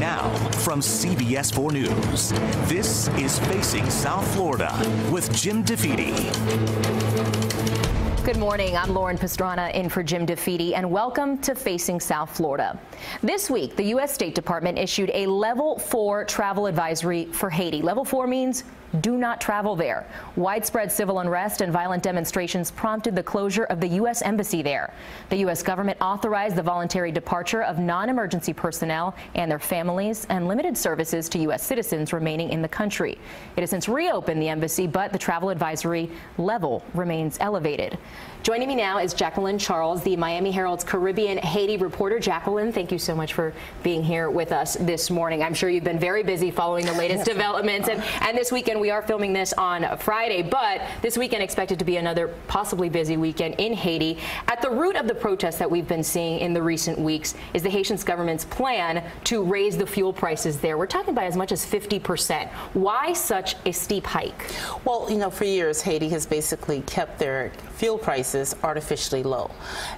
Now, from CBS 4 News, this is Facing South Florida with Jim DeFede. Good morning. I'm Lauren Pastrana in for Jim DeFede, and welcome to Facing South Florida. This week, the U.S. State Department issued a Level 4 travel advisory for Haiti. Level 4 means do not travel there. Widespread civil unrest and violent demonstrations prompted the closure of the U.S. Embassy there. The U.S. government authorized the voluntary departure of non-emergency personnel and their families and limited services to U.S. citizens remaining in the country. It has since reopened the embassy, but the travel advisory level remains elevated. Joining me now is Jacqueline Charles, the Miami Herald's Caribbean Haiti reporter. Jacqueline, thank you so much for being here with us this morning. I'm sure you've been very busy following the latest developments. And this weekend, we are filming this on Friday, but this weekend expected to be another possibly busy weekend in Haiti. At the root of the protests that we've been seeing in the recent weeks is the Haitian government's plan to raise the fuel prices there. We're talking about as much as 50%. Why such a steep hike? Well, you know, for years, Haiti has basically kept their fuel prices artificially low.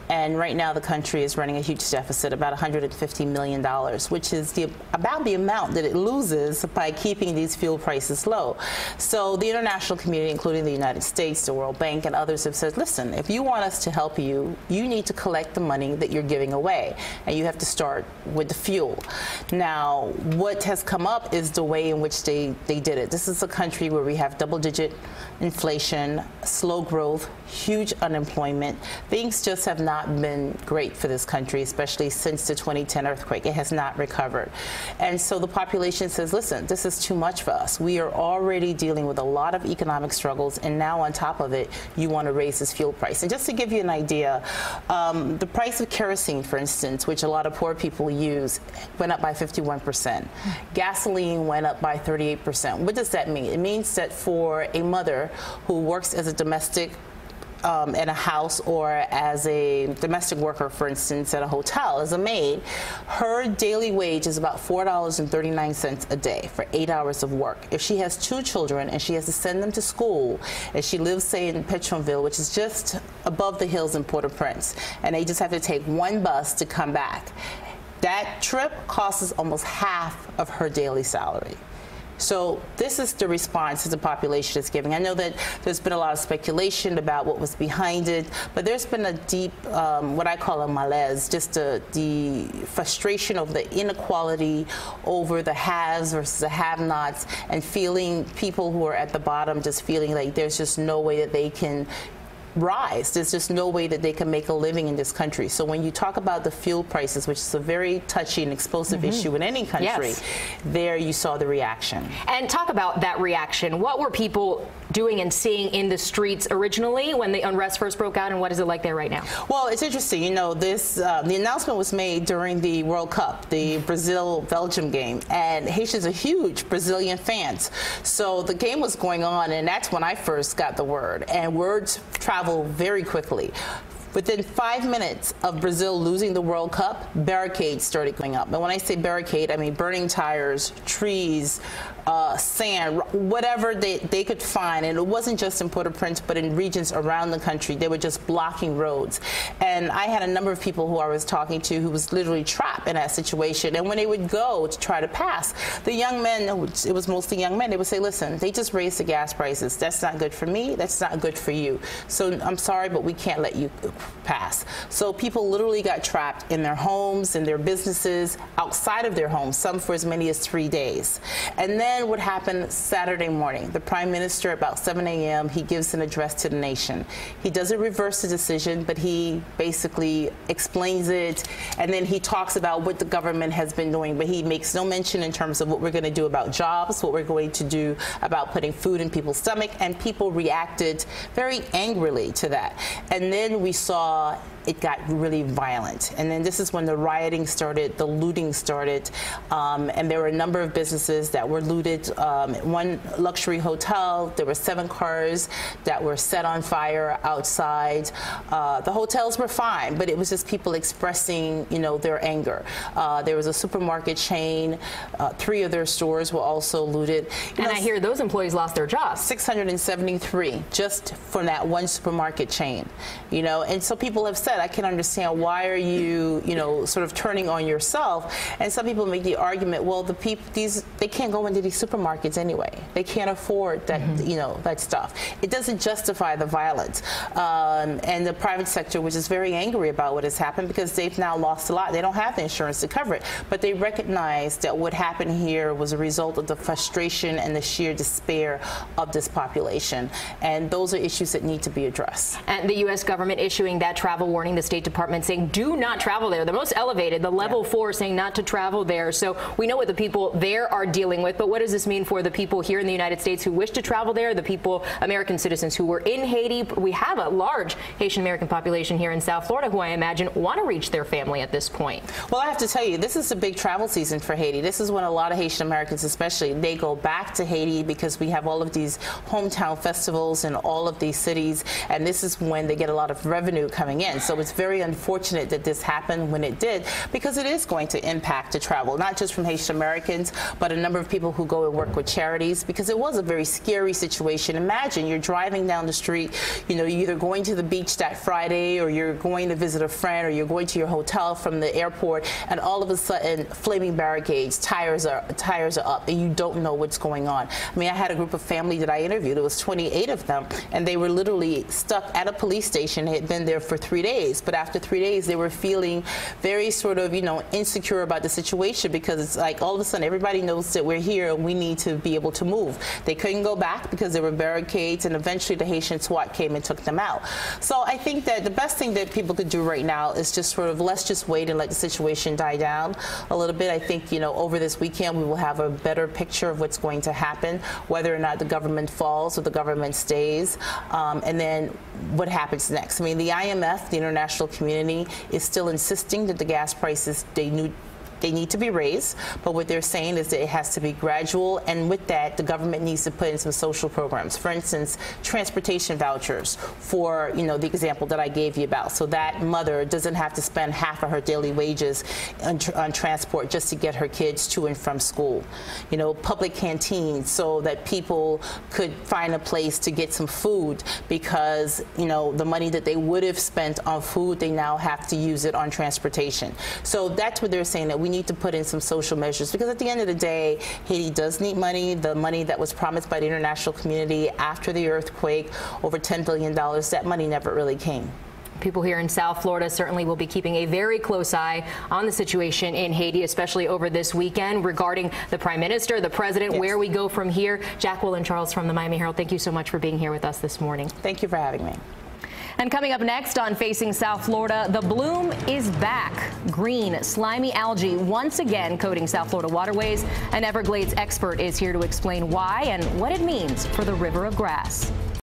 And right now the country is running a huge deficit, about $150 million, which is about the amount that it loses by keeping these fuel prices low. So the international community, including the United States, the World Bank, and others have said, listen, if you want us to help you, you need to collect the money that you're giving away. And you have to start with the fuel. Now, what has come up is the way in which they did it. This is a country where we have double-digit inflation, slow growth, huge unemployment. Things just have not been great for this country, especially since the 2010 earthquake. It has not recovered. And so the population says, listen, this is too much for us. We are already dealing with a lot of economic struggles, and now on top of it, you want to raise this fuel price. And just to give you an idea, the price of kerosene, for instance, which a lot of poor people use, went up by 51%. Gasoline went up by 38%. What does that mean? It means that for a mother who works as a domestic in a house or as a domestic worker, for instance, at a hotel as a maid, her daily wage is about $4.39 a day for 8 hours of work. If she has 2 children and she has to send them to school, and she lives, say, in Petronville, which is just above the hills in Port-au-Prince, and they just have to take 1 bus to come back, that trip costs almost half of her daily salary. So this is the response that the population is giving. I know that there's been a lot of speculation about what was behind it, but there's been a deep, what I call a malaise, just the frustration of the inequality over the haves versus the have-nots, and feeling people who are at the bottom just feeling like there's just no way that they can rise. There's just no way that they can make a living in this country. So when you talk about the fuel prices, which is a very touchy and explosive issue in any country, there you saw the reaction. And talk about that reaction. What were people doing and seeing in the streets originally when the unrest first broke out, and what is it like there right now? Well, it's interesting. You know, this the announcement was made during the World Cup, the Brazil-Belgium game, and Haitians are huge Brazilian fans. So the game was going on, and that's when I first got the word, and words travel very quickly. Within 5 minutes of Brazil losing the World Cup, barricades started going up. And when I say barricade, I mean burning tires, trees, sand, whatever they could find. And it wasn't just in Port-au-Prince, but in regions around the country. They were just blocking roads. And I had a number of people who I was talking to who was literally trapped in that situation. And when they would go to try to pass, the young men, it was mostly young men, they would say, listen, they just raised the gas prices. That's not good for me. That's not good for you. So I'm sorry, but we can't let you pass. So people literally got trapped in their homes, in their businesses, outside of their homes, some for as many as 3 days. And then what happened Saturday morning? The Prime Minister, about 7 a.m., he gives an address to the nation. He doesn't reverse the decision, but he basically explains it, and then he talks about what the government has been doing, but he makes no mention in terms of what we're going to do about jobs, what we're going to do about putting food in people's stomach, and people reacted very angrily to that. And then we saw it got really violent. And then this is when the rioting started, the looting started, and there were a number of businesses that were looted. One luxury hotel, there were 7 cars that were set on fire outside. The hotels were fine, but it was just people expressing, you know, their anger. There was a supermarket chain, 3 of their stores were also looted. And I hear those employees lost their jobs. 673 just from that one supermarket chain, you know, and so people have said, said, I can understand why are you, sort of turning on yourself. And some people make the argument, well, the people, they can't go into these supermarkets anyway. They can't afford that, that stuff. It doesn't justify the violence. And the private sector, which is very angry about what has happened because they've now lost a lot. They don't have the insurance to cover it. But they recognize that what happened here was a result of the frustration and the sheer despair of this population. And those are issues that need to be addressed. And the U.S. government issuing that travel warning, the State Department saying do not travel there. The most elevated, the level 4 saying not to travel there. So we know what the people there are dealing with, but what does this mean for the people here in the United States who wish to travel there, the people, American citizens who were in Haiti? We have a large Haitian American population here in South Florida who I imagine want to reach their family at this point. Well, I have to tell you, this is a big travel season for Haiti. This is when a lot of Haitian Americans especially, they go back to Haiti because we have all of these hometown festivals in all of these cities, and this is when they get a lot of revenue coming in. So it's very unfortunate that this happened when it did, because it is going to impact the travel, not just from Haitian Americans, but a number of people who go and work with charities, because it was a very scary situation. Imagine you're driving down the street, you're either going to the beach that Friday, or you're going to visit a friend, or you're going to your hotel from the airport, and all of a sudden flaming barricades, tires are up, and you don't know what's going on. I mean, I had a group of family that I interviewed. There was 28 of them, and they were literally stuck at a police station. They had been there for 3 days, but after 3 days they were feeling very sort of insecure about the situation, because it's like all of a sudden everybody knows that we're here and we need to be able to move. They couldn't go back because there were barricades, and eventually the Haitian SWAT came and took them out. So I think that the best thing that people could do right now is just sort of, let's just wait and let the situation die down a little bit. I think over this weekend we will have a better picture of what's going to happen, whether or not the government falls or the government stays, and then what happens next. I mean, the IMF, the international community, is still insisting that the gas prices, they need to be raised, but what they're saying is that it has to be gradual, and with that, the government needs to put in some social programs. For instance, transportation vouchers for, the example that I gave you about, so that mother doesn't have to spend half of her daily wages on transport just to get her kids to and from school. Public canteens, so that people could find a place to get some food, because, the money that they would have spent on food, they now have to use it on transportation. So that's what they're saying, that we need to put in some social measures, because at the end of the day, Haiti does need money. The money that was promised by the international community after the earthquake, over $10 billion, that money never really came. People here in South Florida certainly will be keeping a very close eye on the situation in Haiti, especially over this weekend, regarding the Prime Minister, the President, where we go from here. Jacqueline Charles from the Miami Herald, thank you so much for being here with us this morning. Thank you for having me. And coming up next on Facing South Florida, the bloom is back. Green, slimy algae once again coating South Florida waterways. An Everglades expert is here to explain why and what it means for the river of grass.